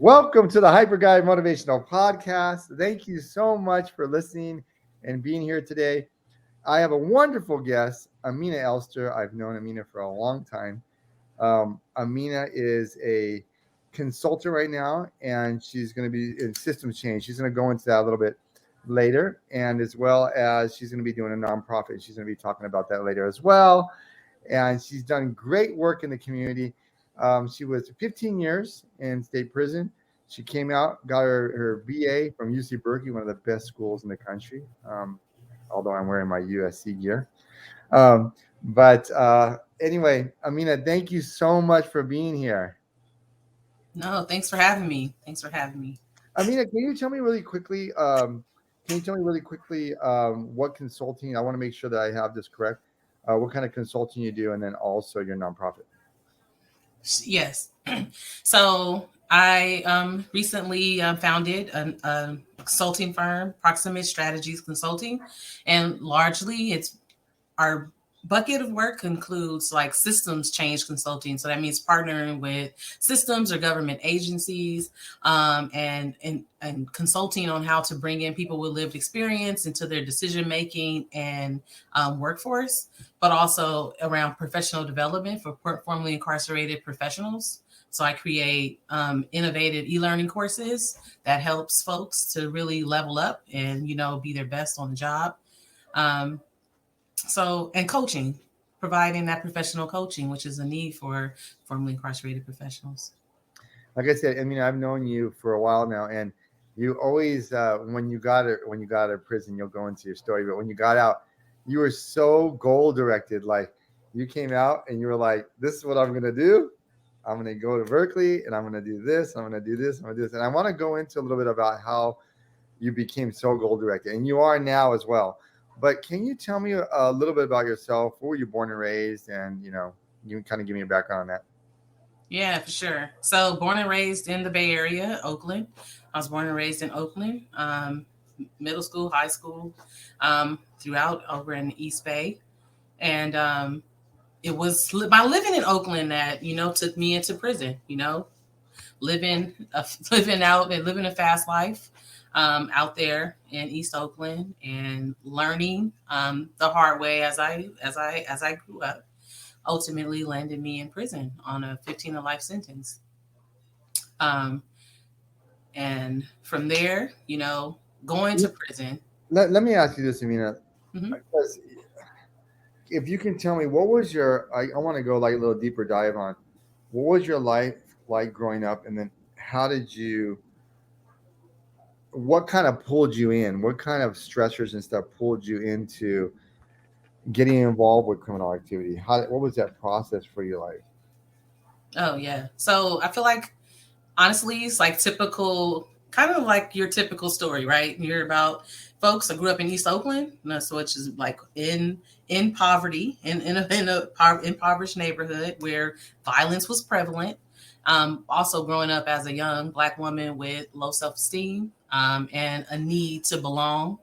Welcome to the Hyper Guy Motivational Podcast. Thank you so much for listening and being here today. I have a wonderful guest, Aminah Elster. I've known Aminah for a long time. Aminah is a consultant right now, and she's going to be in systems change. She's going to go into that a little bit later, and as well as she's going to be doing a nonprofit. She's going to be talking about that later as well. And she's done great work in the community. She was 15 years in state prison. She came out, got her BA from UC Berkeley, one of the best schools in the country. Although I'm wearing my USC gear. But anyway, Aminah, thank you so much for being here. No, thanks for having me. Thanks for having me. Aminah, can you tell me really quickly? What consulting? I want to make sure that I have this correct. What kind of consulting you do, and then also your nonprofit. Yes. So I recently founded a consulting firm, Proximate Strategies Consulting, and largely it's our bucket of work includes like systems change consulting. So that means partnering with systems or government agencies, and consulting on how to bring in people with lived experience into their decision making and workforce, but also around professional development for formerly incarcerated professionals. So I create innovative e-learning courses that helps folks to really level up and be their best on the job. Um, and coaching, providing that professional coaching, which is a need for formerly incarcerated professionals. Like I said, I mean, I've known you for a while now, and you always, when you got out of prison, you'll go into your story. But when you got out, you were so goal directed. Like you came out and you were like, "This is what I'm gonna do. I'm gonna go to Berkeley, and I'm gonna do this. I'm gonna do this. I'm gonna do this." And I want to go into a little bit about how you became so goal directed, and you are now as well. But can you tell me a little bit about yourself? Where were you born and raised? And you can kind of give me a background on that. Yeah, for sure. So born and raised in the Bay Area, Oakland. I was born and raised in Oakland, middle school, high school, throughout over in the East Bay. And it was my living in Oakland that, took me into prison, living, living out and living a fast life out there in East Oakland and learning the hard way as I grew up. Ultimately landed me in prison on a 15 to life sentence. Um, and from there, going to prison. Let me ask you this, Amina. Mhm. Because if you can tell me, what was I want to go like a little deeper dive on what was your life like growing up, and then how did you, what kind of pulled you in? What kind of stressors and stuff pulled you into getting involved with criminal activity? What was that process for your life? Oh yeah. So I feel like honestly, it's like typical, kind of like your typical story, right? You're about folks. I grew up in East Oakland, so which is like in poverty, in a impoverished neighborhood where violence was prevalent. Also, growing up as a young Black woman with low self esteem and a need to belong,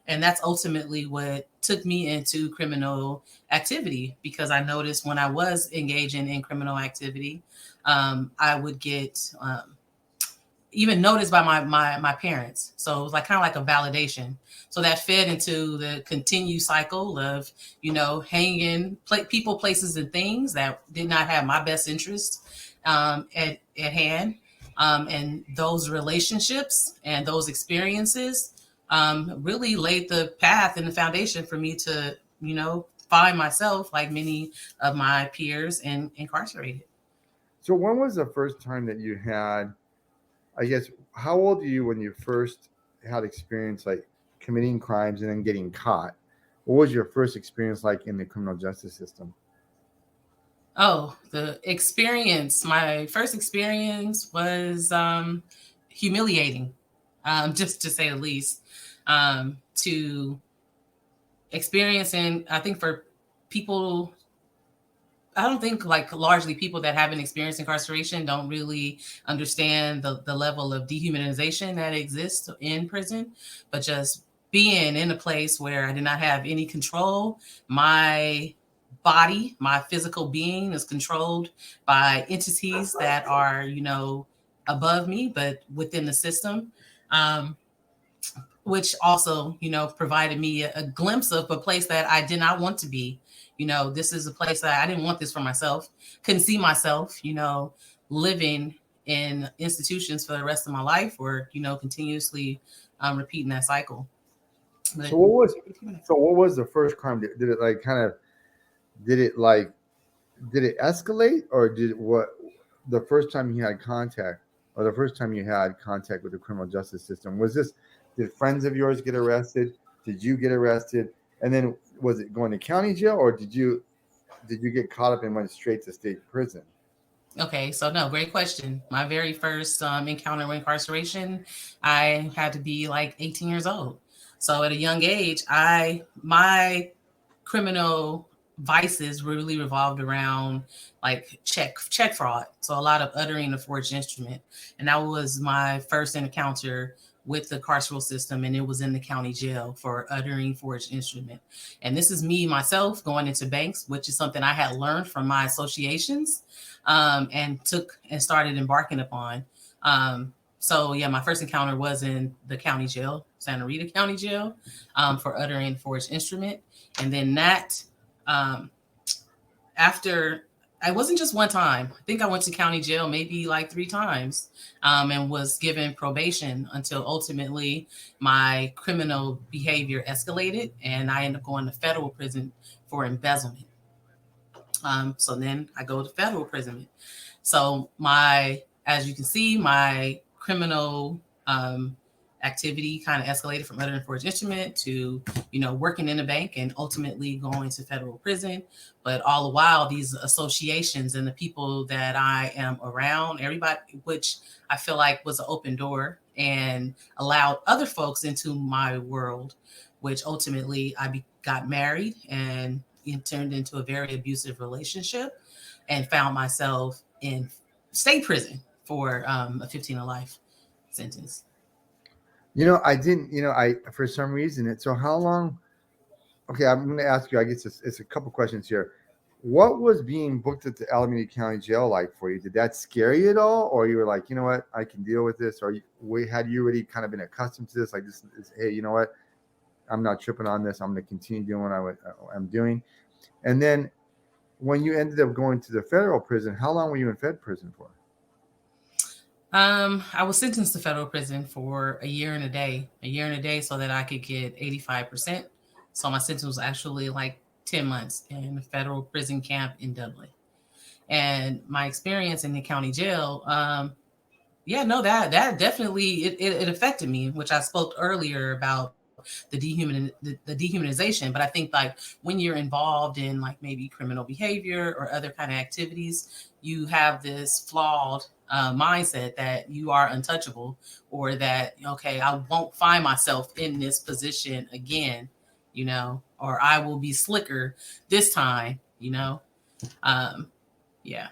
and that's ultimately what took me into criminal activity because I noticed when I was engaging in criminal activity, I would get even noticed by my parents. So it was like kind of like a validation. So that fed into the continued cycle of hanging people, places, and things that did not have my best interest at hand. And those relationships and those experiences really laid the path and the foundation for me to find myself like many of my peers and incarcerated. So when was the first time that you had, I guess, how old were you when you first had experience like committing crimes and then getting caught? What was your first experience like in the criminal justice system? Oh, the experience. My first experience was humiliating, just to say the least. To experience, and I think for people, I don't think like largely people that haven't experienced incarceration don't really understand the level of dehumanization that exists in prison, but just being in a place where I did not have any control, my body, my physical being is controlled by entities that are, above me, but within the system. Um, which also, provided me a glimpse of a place that I did not want to be. This is a place that I didn't want this for myself. Couldn't see myself, living in institutions for the rest of my life, or continuously repeating that cycle. But So what was the first crime? Did it like kind of did it like did it escalate, or did what the first time you had contact, or the first time you had contact with the criminal justice system, was this, did friends of yours get arrested, did you get arrested, and then was it going to county jail, or did you get caught up and went straight to state prison? Okay, so no, great question. My very first encounter with incarceration, I had to be like 18 years old. So at a young age, my criminal vices really revolved around like check fraud. So a lot of uttering a forged instrument, and that was my first encounter with the carceral system, and it was in the county jail for uttering forged instrument. And this is me myself going into banks, which is something I had learned from my associations, and took and started embarking upon. So yeah, my first encounter was in the county jail, Santa Rita County Jail, for uttering forged instrument. And then that, um, after, I wasn't just one time. I think I went to county jail maybe like 3 times, and was given probation until ultimately my criminal behavior escalated, and I ended up going to federal prison for embezzlement. So then I go to federal prison. So as you can see, my criminal activity kind of escalated from uttering forged instrument to, working in a bank and ultimately going to federal prison. But all the while, these associations and the people that I am around, everybody, which I feel like was an open door and allowed other folks into my world, which ultimately got married, and it turned into a very abusive relationship, and found myself in state prison for a 15 to life sentence. I didn't, I, for some reason, so how long, okay, I'm going to ask you, I guess it's a couple questions here. What was being booked at the Alameda County Jail like for you? Did that scare you at all, or you were like, you know what, I can deal with this, or had you already kind of been accustomed to this, like this is, hey, you know what, I'm not tripping on this, I'm going to continue doing what I'm doing? And then when you ended up going to the federal prison, how long were you in Fed prison for? I was sentenced to federal prison for a year and a day, so that I could get 85%. So my sentence was actually like 10 months in a federal prison camp in Dublin. And my experience in the county jail, yeah, no, that definitely it affected me, which I spoke earlier about the dehumanization. But I think like when you're involved in like maybe criminal behavior or other kind of activities, you have this flawed mindset that you are untouchable, or that okay, I won't find myself in this position again, or I will be slicker this time, um, yeah.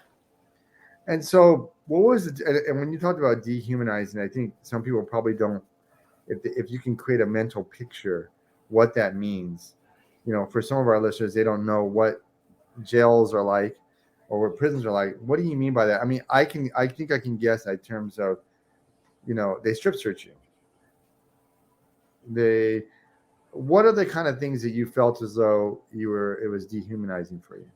And so, what was it? And when you talked about dehumanizing, I think some people probably don't. If you can create a mental picture, what that means, for some of our listeners, they don't know what jails are like, or what prisons are like. What do you mean by that? I mean, I think I can guess in terms of, they strip search you. They, what are the kind of things that you felt as though it was dehumanizing for you?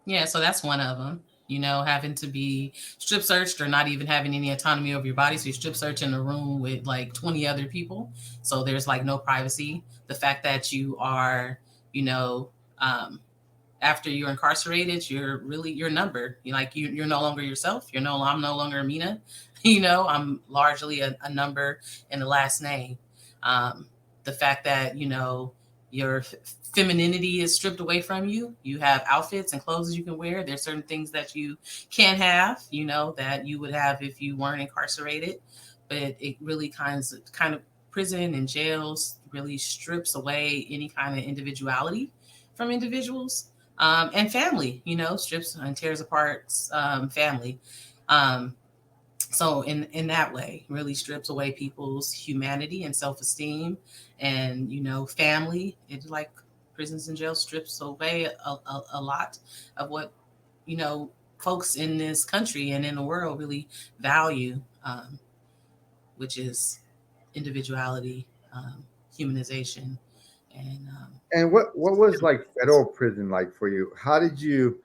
Yeah, so that's one of them. Having to be strip searched or not even having any autonomy over your body. So you strip search in a room with like 20 other people. So there's like no privacy. The fact that you are, you know, um, after you're incarcerated, you're really your number. You're no longer yourself. I'm no longer Aminah. I'm largely a number in the last name. Um, the fact that your femininity is stripped away from you. You have outfits and clothes you can wear. There's certain things that you can't have. That you would have if you weren't incarcerated. But it really kind of prison and jails really strips away any kind of individuality from individuals, and family, strips and tears apart family. Um, so in that way, really strips away people's humanity and self-esteem, and family. It's like prisons and jails strips away a lot of what you know folks in this country and in the world really value, which is individuality, humanization, and And what was like federal prison like for you? How did you?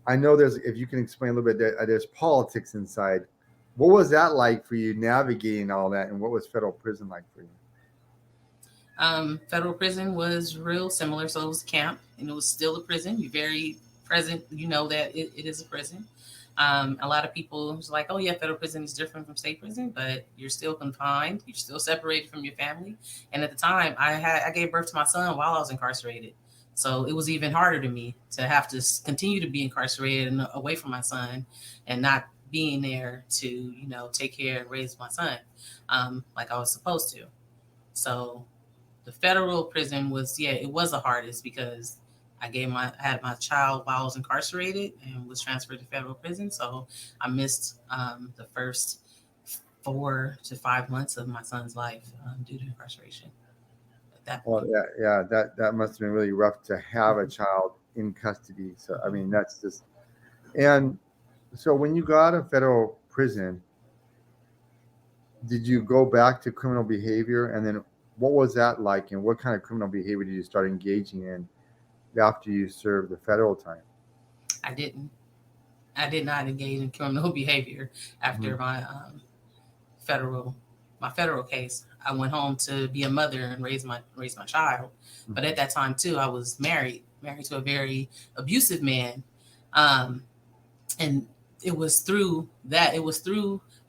I know there's, if you can explain a little bit, there's politics inside. What was that like for you navigating all that, and what was federal prison like for you? federal prison was real similar. So it was camp, and it was still a prison. You're very present. You know that it is a prison. A lot of people was like, "Oh yeah, federal prison is different from state prison, but you're still confined. You're still separated from your family." And at the time, I gave birth to my son while I was incarcerated, so it was even harder to me to have to continue to be incarcerated and away from my son, and not being there to take care and raise my son like I was supposed to. So the federal prison was, yeah, it was the hardest because I had my child while I was incarcerated and was transferred to federal prison. So I missed the first 4 to 5 months of my son's life due to incarceration at that Well, point. yeah, that must have been really rough to have a child in custody. So I mean, that's just. And so when you got out of federal prison, did you go back to criminal behavior? And then what was that like? And what kind of criminal behavior did you start engaging in after you served the federal time? I didn't. I did not engage in criminal behavior Mhm. after federal my federal case. I went home to be a mother and raise my child. But at that time too, I was married to a very abusive man, um, and it was through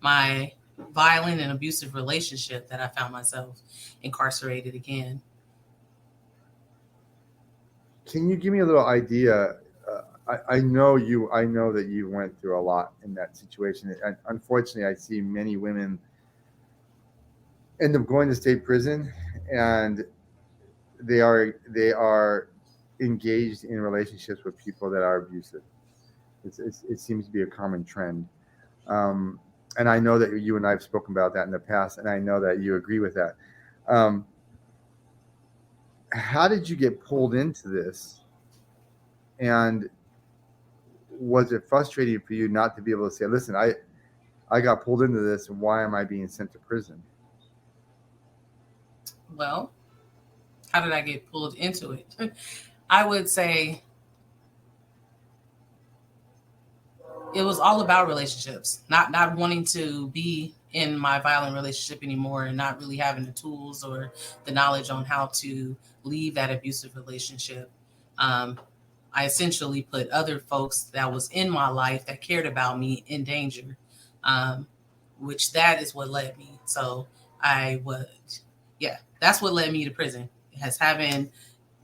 my violent and abusive relationship that I found myself incarcerated again. Can you give me a little idea? I know you. I know that you went through a lot in that situation. And unfortunately, I see many women end up going to state prison, and they are engaged in relationships with people that are abusive. It seems to be a common trend. Um, and I know that you and I have spoken about that in the past, and I know that you agree with that. Um, how did you get pulled into this? And was it frustrating for you not to be able to say, listen, I got pulled into this, and why am I being sent to prison? Well, how did I get pulled into it? I would say it was all about relationships, not wanting to be in my violent relationship anymore and not really having the tools or the knowledge on how to leave that abusive relationship. um, I essentially put other folks that was in my life that cared about me in danger, um, which that is what led me. So I would, yeah, that's what led me to prison. Has having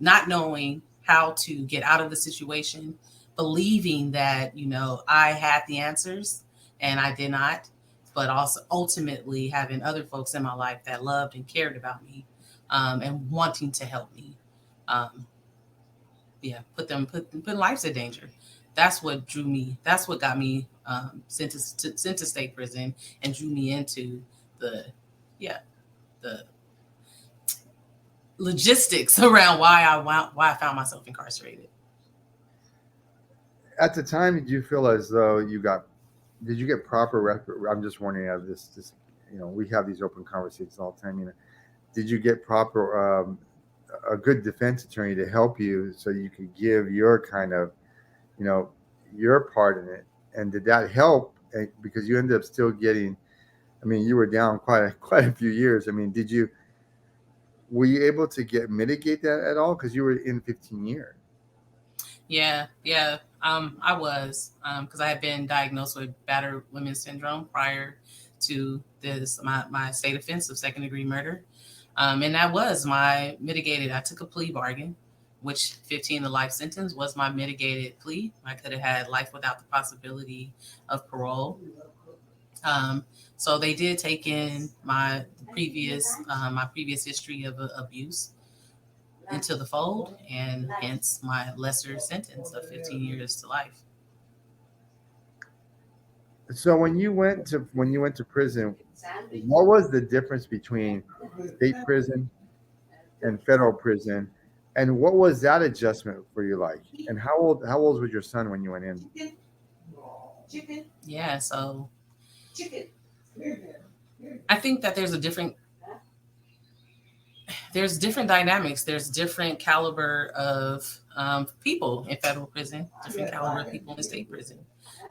not knowing how to get out of the situation, believing that, I had the answers and I did not, but also ultimately having other folks in my life that loved and cared about me, and wanting to help me. Um, yeah, put lives in danger. That's what drew me. That's what got me sent to state prison and drew me into the yeah the logistics around why I found myself incarcerated. At the time, did you feel as though did you get proper I'm just wondering, out of this, we have these open conversations all the time, did you get proper, a good defense attorney to help you so you could give your kind of, you know, your part in it? And did that help? Because you ended up still getting, I mean, you were down quite a few years. I mean, were you able to mitigate that at all? Because you were in 15 years. Yeah. I was because I had been diagnosed with battered women's syndrome prior to this my state offense of second degree murder, and that was my mitigated. I took a plea bargain, which 15 to life sentence was my mitigated plea. I could have had life without the possibility of parole. Um, so they did take in my previous history of abuse into the fold, and hence my lesser sentence of 15 years to life. So when you went to prison, what was the difference between state prison and federal prison, and what was that adjustment for you like? And how old was your son when you went in? Yeah, so I think that there's different dynamics. There's different caliber of people in federal prison, different caliber of people in state prison.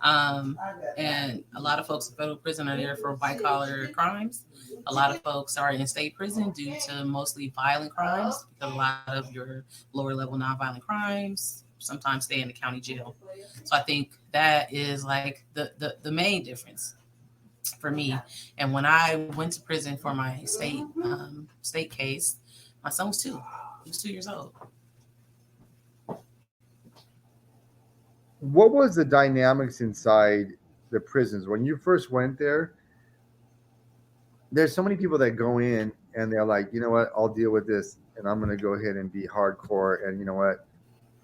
Um, and a lot of folks in federal prison are there for white collar crimes. A lot of folks are in state prison due to mostly violent crimes, because a lot of your lower level nonviolent crimes sometimes stay in the county jail. So I think that is like the main difference for me. And when I went to prison for my state case, my son was 2. He was 2 years old. What was the dynamics inside the prisons when you first went there? There's so many people that go in and they're like, you know what, I'll deal with this, and I'm gonna go ahead and be hardcore, and you know what,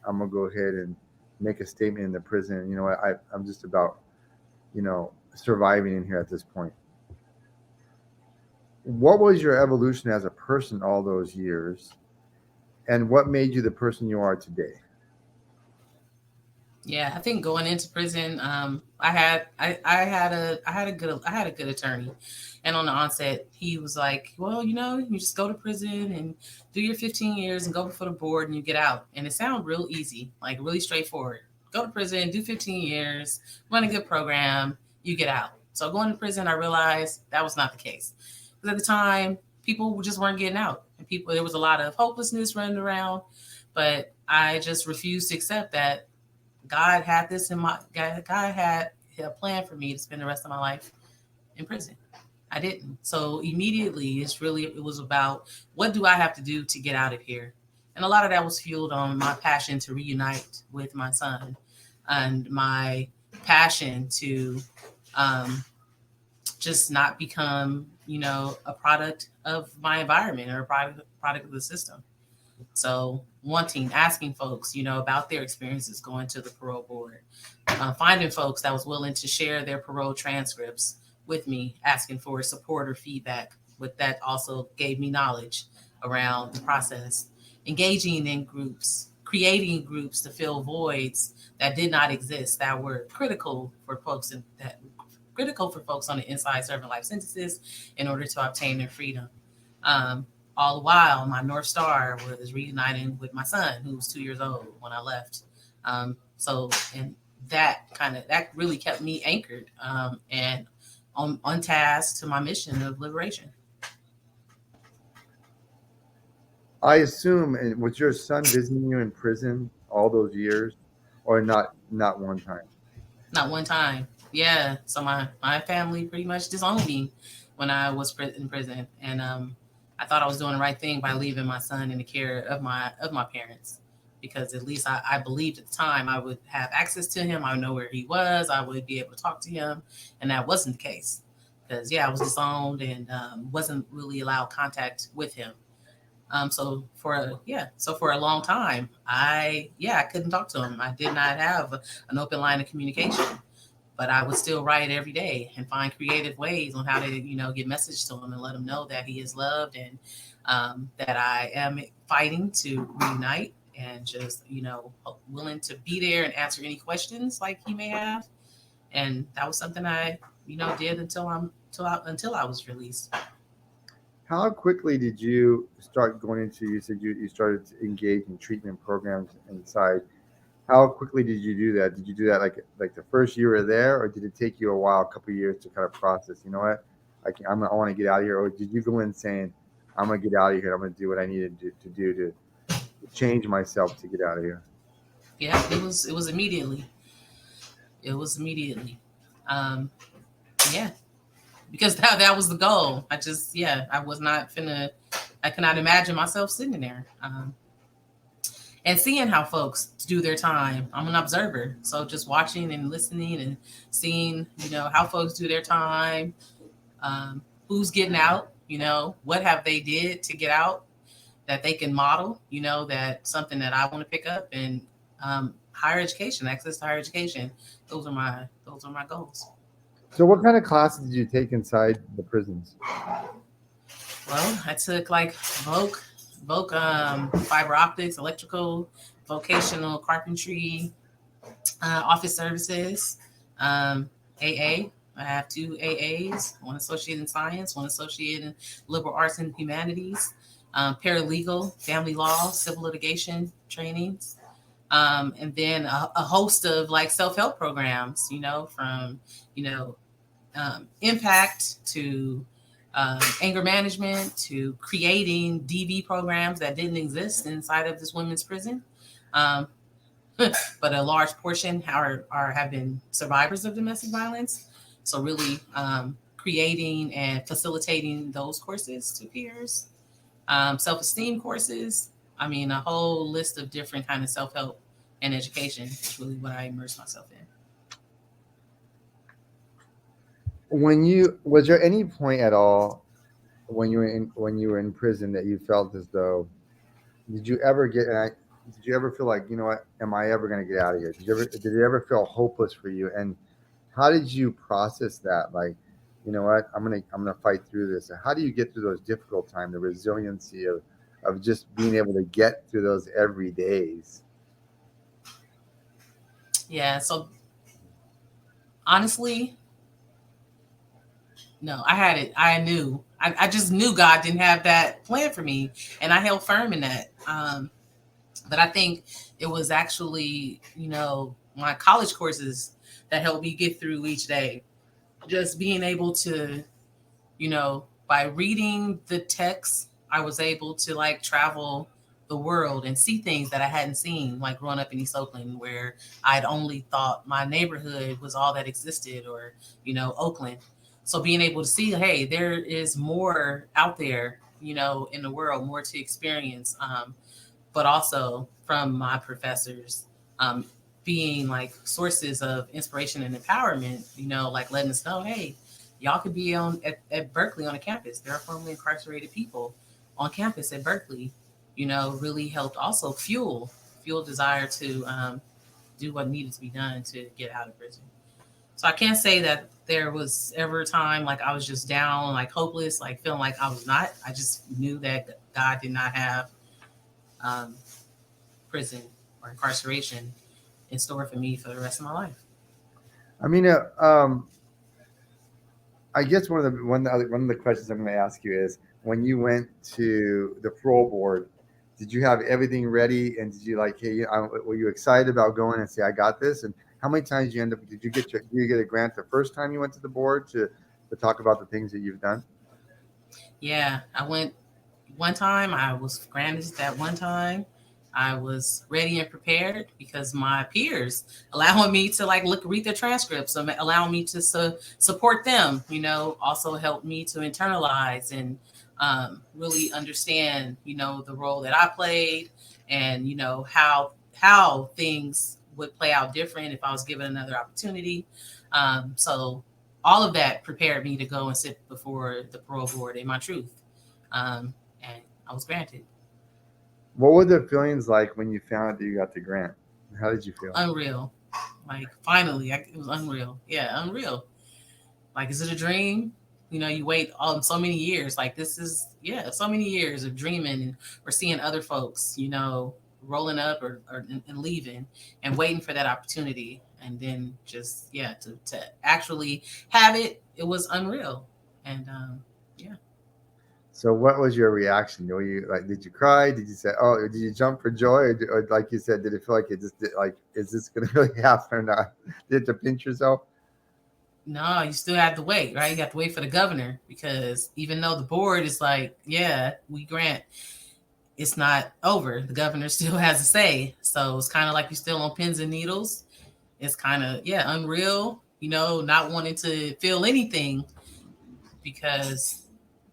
I'm gonna go ahead and make a statement in the prison. You know what, I'm just about, surviving in here at this point. What was your evolution as a person all those years, and what made you the person you are today? Yeah, I think going into prison, I had a good attorney, and on the onset, he was like, "Well, you just go to prison and do your 15 years and go before the board and you get out." And it sounded real easy, like really straightforward. Go to prison, do 15 years, run a good program, you get out. So going to prison, I realized that was not the case, because at the time, people just weren't getting out, and there was a lot of hopelessness running around, but I just refused to accept that God had this in my God had a plan for me to spend the rest of my life in prison. I didn't. So immediately it was about, what do I have to do to get out of here? And a lot of that was fueled on my passion to reunite with my son, and my passion to um, just not become, a product of my environment, or a product of the system. So asking folks, about their experiences going to the parole board, finding folks that was willing to share their parole transcripts with me, asking for support or feedback. With that also gave me knowledge around the process, engaging in groups, creating groups to fill voids that did not exist, that were critical for folks on the inside serving life sentences in order to obtain their freedom. Um, all the while, my North Star was reuniting with my son, who was 2 years old when I left. And that really kept me anchored, and on task to my mission of liberation. I assume, and was your son visiting you in prison all those years, or not one time? Not one time. Yeah. So my family pretty much disowned me when I was in prison, and I thought I was doing the right thing by leaving my son in the care of my parents, because at least I believed at the time I would have access to him. I would know where he was. I would be able to talk to him, and that wasn't the case. Because I was disowned and wasn't really allowed contact with him. So for a long time, I couldn't talk to him. I did not have an open line of communication, but I would still write every day and find creative ways on how to, get message to him and let him know that he is loved, and that I am fighting to reunite, and just, willing to be there and answer any questions like he may have. And that was something I, did until I was released. How quickly did you start going into? You said you started to engage in treatment programs inside. How quickly did you do that? Did you do that like the first year you were there, or did it take you a while, a couple of years to kind of process? You know what, I want to get out of here, or did you go in saying, I'm gonna get out of here. I'm gonna do what I needed to do to change myself to get out of here. Yeah, it was immediately. It was immediately. Um, yeah, because that was the goal. I was not finna. I cannot imagine myself sitting there, and seeing how folks do their time. I'm an observer, so just watching and listening and seeing, how folks do their time, who's getting out, what have they did to get out that they can model, that something that I want to pick up. And higher education, access to higher education. Those are my goals. So, what kind of classes did you take inside the prisons? Well, I took like fiber optics, electrical, vocational carpentry, office services, Um, AA. I have two AAs, one associate in science, one associate in liberal arts and humanities, paralegal, family law, civil litigation trainings, and then a host of like self-help programs, from, you know, impact to anger management to creating DV programs that didn't exist inside of this women's prison. Um, but a large portion are have been survivors of domestic violence. So really creating and facilitating those courses to peers, self-esteem courses. I mean, a whole list of different kind of self-help and education is really what I immerse myself in. Was there any point at all when you were in prison that you felt as though did you ever get and I, did you ever feel like, you know what, am I ever going to get out of here? Did it ever feel hopeless for you? And how did you process that? Like, you know what, I'm gonna fight through this. How do you get through those difficult times, the resiliency of just being able to get through those every days? Yeah. So honestly, no, I had it. I knew. I just knew God didn't have that plan for me, and I held firm in that. But I think it was actually, my college courses that helped me get through each day. Just being able to, by reading the text, I was able to like travel the world and see things that I hadn't seen, like growing up in East Oakland, where I'd only thought my neighborhood was all that existed, or, Oakland. So being able to see, hey, there is more out there, in the world, more to experience. But also from my professors, um, being like sources of inspiration and empowerment, like letting us know, hey, y'all could be at Berkeley on a campus. There are formerly incarcerated people on campus at Berkeley, really helped also fuel desire to do what needed to be done to get out of prison. So I can't say that there was ever a time like I was just down, like hopeless, like feeling like I was not. I just knew that God did not have um, prison or incarceration in store for me for the rest of my life. I mean, I guess one of the questions I'm going to ask you is when you went to the parole board, did you have everything ready and did you like, hey, were you excited about going and say I got this? And how many times did you end up? Did you get a grant the first time you went to the board to talk about the things that you've done? Yeah, I went one time. I was granted that one time. I was ready and prepared because my peers allowing me to like read their transcripts, allowing me to support them, also helped me to internalize and really understand, the role that I played, and how things would play out different if I was given another opportunity. So all of that prepared me to go and sit before the parole board in my truth, and I was granted. What were the feelings like when you found out that you got the grant? How did you feel? Unreal. Like finally, it was unreal. Yeah, unreal. Like, is it a dream? You wait so many years. Like this is, yeah, so many years of dreaming and or seeing other folks, rolling up or and leaving and waiting for that opportunity, and then just yeah to actually have it. It was unreal, and yeah. So what was your reaction? Were you like, did you cry? Did you say, oh, did you jump for joy? Or like you said, did it feel like it just did, like, is this going to really happen or not? Did you pinch yourself? No, you still have to wait, right? You have to wait for the governor, because even though the board is like, yeah, we grant, it's not over. The governor still has a say. So it's kind of like you're still on pins and needles. It's kind of, yeah, unreal, not wanting to feel anything because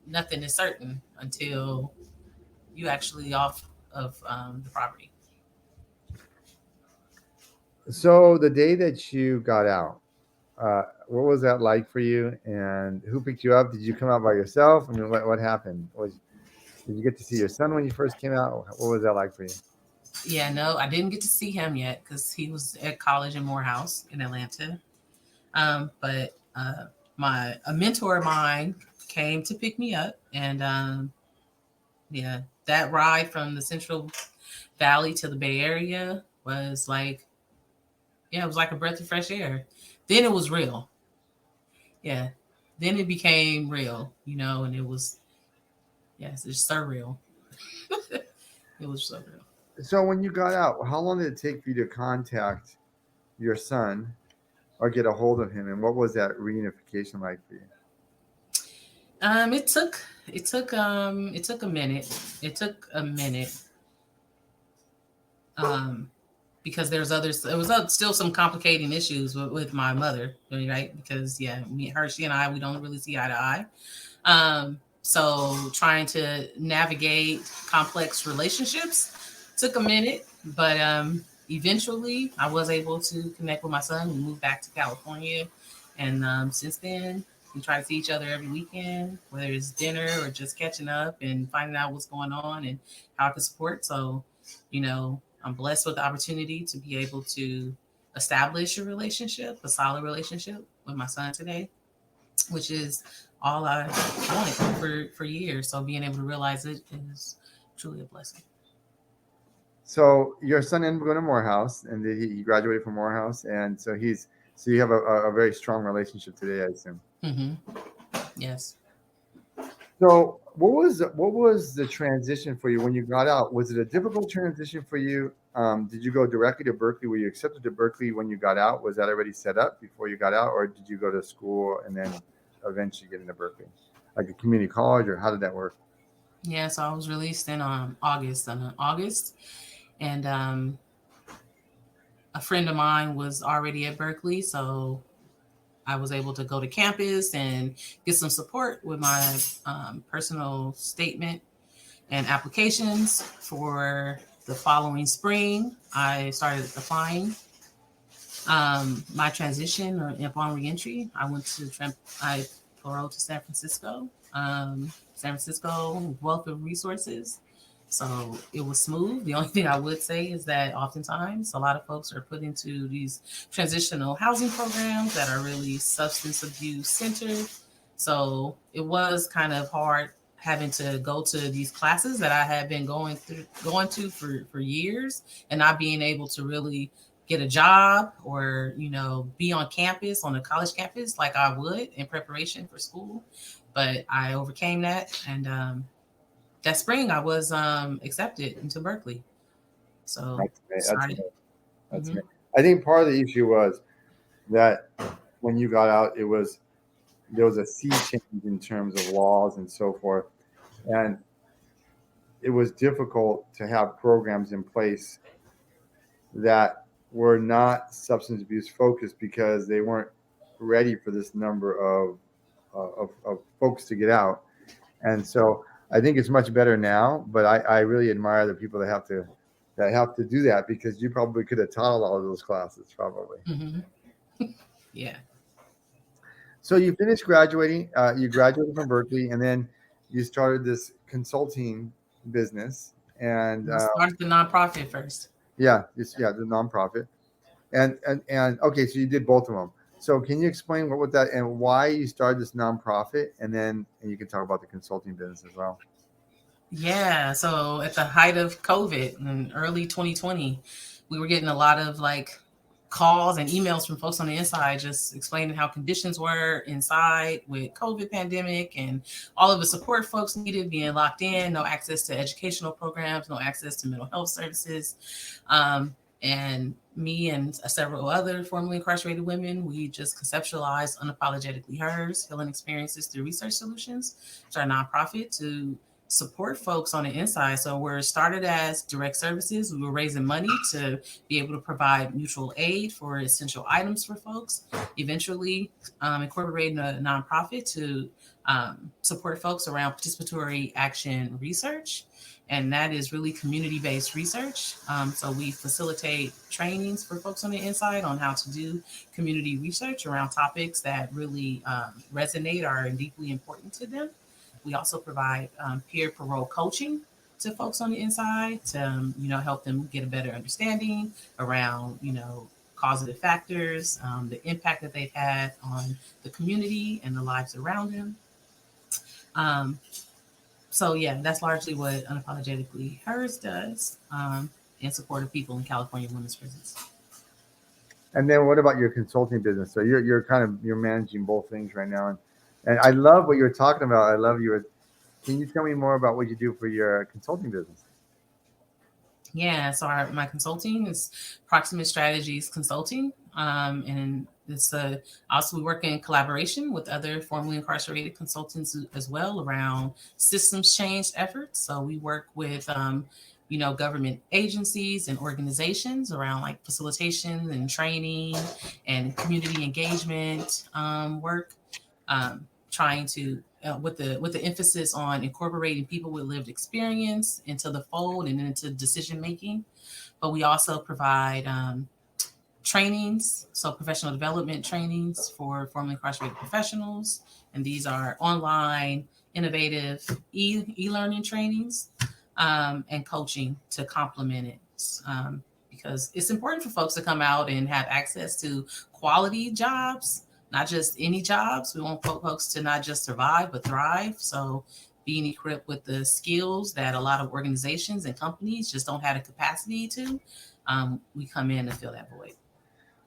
nothing is certain until you actually off of the property. So the day that you got out, what was that like for you? And who picked you up? Did you come out by yourself? I mean, what happened? Did you get to see your son when you first came out? What was that like for you? Yeah, no, I didn't get to see him yet because he was at college in Morehouse in Atlanta. But a mentor of mine came to pick me up, and yeah, that ride from the Central Valley to the Bay Area was like, yeah, it was like a breath of fresh air. then it was real. Yeah. Then it became real, and it was, yes, it's surreal. It was surreal. So when you got out, how long did it take for you to contact your son or get a hold of him? And what was that reunification like for you? It took it took a minute. It took a minute. Um, because there was still some complicating issues with my mother, right? Because yeah, she and I, we don't really see eye to eye. So trying to navigate complex relationships took a minute, but eventually I was able to connect with my son. We moved back to California, and since then we try to see each other every weekend, whether it's dinner or just catching up and finding out what's going on and how I can support. So, I'm blessed with the opportunity to be able to establish a relationship, a solid relationship with my son today, which is all I wanted for years. So being able to realize it is truly a blessing. So your son ended up going to Morehouse, and he graduated from Morehouse, and so you have a very strong relationship today, I assume. Mm-hmm. Yes. So what was the transition for you when you got out? Was it a difficult transition for you? Did you go directly to Berkeley? Were you accepted to Berkeley when you got out? Was that already set up before you got out, or did you go to school and then eventually get into Berkeley, like a community college, or how did that work? Yeah. So I was released in August, and a friend of mine was already at Berkeley, so I was able to go to campus and get some support with my personal statement and applications for the following spring. I started applying. My transition or upon reentry, I paroled to San Francisco. San Francisco, wealth of resources. So it was smooth. The only thing I would say is that oftentimes a lot of folks are put into these transitional housing programs that are really substance abuse centered. So it was kind of hard having to go to these classes that I had been going to for years and not being able to really get a job or be on campus on a college campus like I would in preparation for school. But I overcame that, and that spring I was accepted into Berkeley. So That's me. That's me. started. That's Hmm. me. I think part of the issue was that when you got out, there was a sea change in terms of laws and so forth, and it was difficult to have programs in place that were not substance abuse focused because they weren't ready for this number of folks to get out. And so I think it's much better now, but I really admire the people that have to do that because you probably could have taught a lot of those classes probably. Hmm. Yeah. So you finished graduating, you graduated from Berkeley, and then you started this consulting business, and I started the nonprofit first. yeah, the nonprofit, and okay, so you did both of them. So can you explain what was that and why you started this nonprofit, and you can talk about the consulting business as well. Yeah. So at the height of COVID in early 2020, we were getting a lot of like calls and emails from folks on the inside just explaining how conditions were inside with COVID pandemic and all of the support folks needed being locked in, no access to educational programs, no access to mental health services. And me and several other formerly incarcerated women, we just conceptualized Unapologetically Hers, Healing Experiences Through Research Solutions. It's our nonprofit to support folks on the inside. So we're started as direct services. We were raising money to be able to provide mutual aid for essential items for folks. Eventually, incorporating a nonprofit to support folks around participatory action research. And that is really community based research. So we facilitate trainings for folks on the inside on how to do community research around topics that really resonate or are deeply important to them. We also provide peer parole coaching to folks on the inside to help them get a better understanding around causative factors, the impact that they've had on the community and the lives around them. Um, so yeah, that's largely what Unapologetically Hers does in support of people in California women's prisons. And then what about your consulting business? So you're managing both things right now, and I love what you're talking about. I love your. Can you tell me more about what you do for your consulting business? Yeah, so my consulting is Proximate Strategies Consulting, and it's also we work in collaboration with other formerly incarcerated consultants as well around systems change efforts. So we work with government agencies and organizations around like facilitation and training and community engagement work, trying to with the emphasis on incorporating people with lived experience into the fold and into decision making. But we also provide trainings, so professional development trainings for formerly incarcerated professionals, and these are online, innovative e-learning trainings and coaching to complement it. Because it's important for folks to come out and have access to quality jobs, not just any jobs. We want folks to not just survive, but thrive. So being equipped with the skills that a lot of organizations and companies just don't have the capacity to, we come in to fill that void.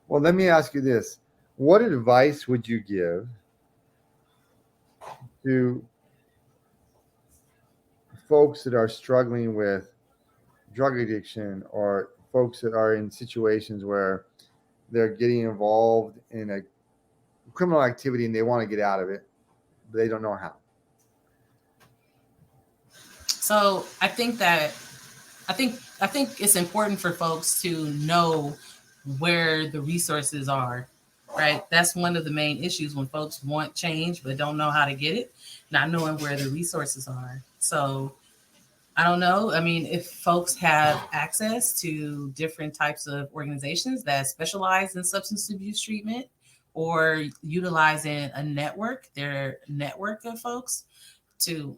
Well, let me ask you this. What advice would you give to folks that are struggling with drug addiction or folks that are in situations where they're getting involved in a criminal activity and they want to get out of it, but they don't know how? So I think it's important for folks to know where the resources are, right? That's one of the main issues when folks want change but don't know how to get it, not knowing where the resources are. So I don't know. I mean, if folks have access to different types of organizations that specialize in substance abuse treatment or utilizing their network of folks to,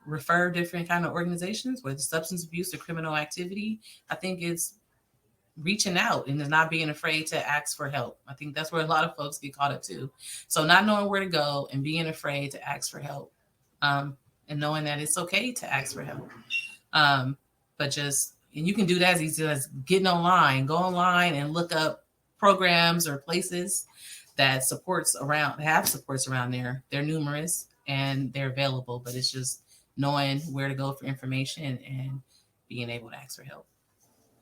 refer different kind of organizations with substance abuse or criminal activity, I think it's reaching out and not being afraid to ask for help. I think that's where a lot of folks get caught up too. So not knowing where to go and being afraid to ask for help, and knowing that it's okay to ask for help. But and you can do that as easy as go online and look up programs or places that have supports around there. They're numerous and they're available, but it's just knowing where to go for information and being able to ask for help.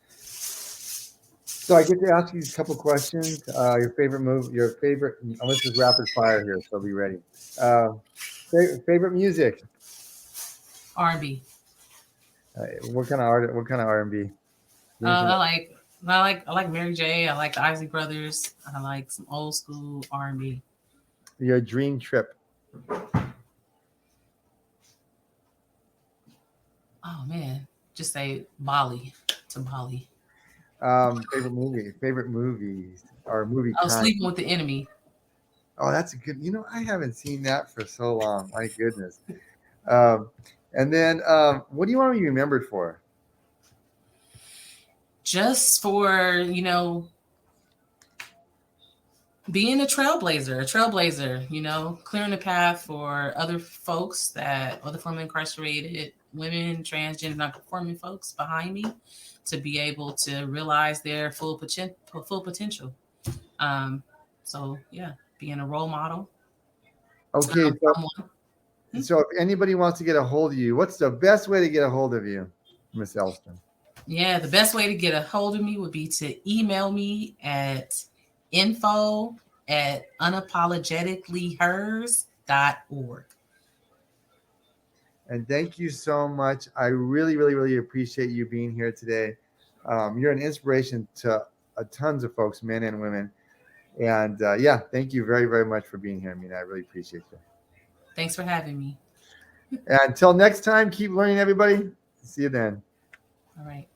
So I get to ask you a couple questions. Your favorite movie, this is rapid fire here, so be ready. Favorite music? R&B. What kind of art? What kind of R&B? I like Mary J. I like the Isley Brothers. I like some old school R&B. Your dream trip? Oh man, just say Bali. Favorite movies or movie kind? Sleeping with the Enemy. Oh, that's a good. I haven't seen that for so long. My goodness. And then, what do you want to be remembered for? Just for being a trailblazer, clearing the path for other folks, other formerly incarcerated women, transgender, non-conforming folks behind me, to be able to realize their full potential. So yeah, being a role model. Okay. So if anybody wants to get a hold of you, what's the best way to get a hold of you, Miss Elster? Yeah, the best way to get a hold of me would be to email me at info@unapologeticallyhers.org. And thank you so much. I really, really, really appreciate you being here today. You're an inspiration to tons of folks, men and women. And thank you very, very much for being here, Aminah. I really appreciate you. Thanks for having me. And until next time, keep learning, everybody. See you then. All right.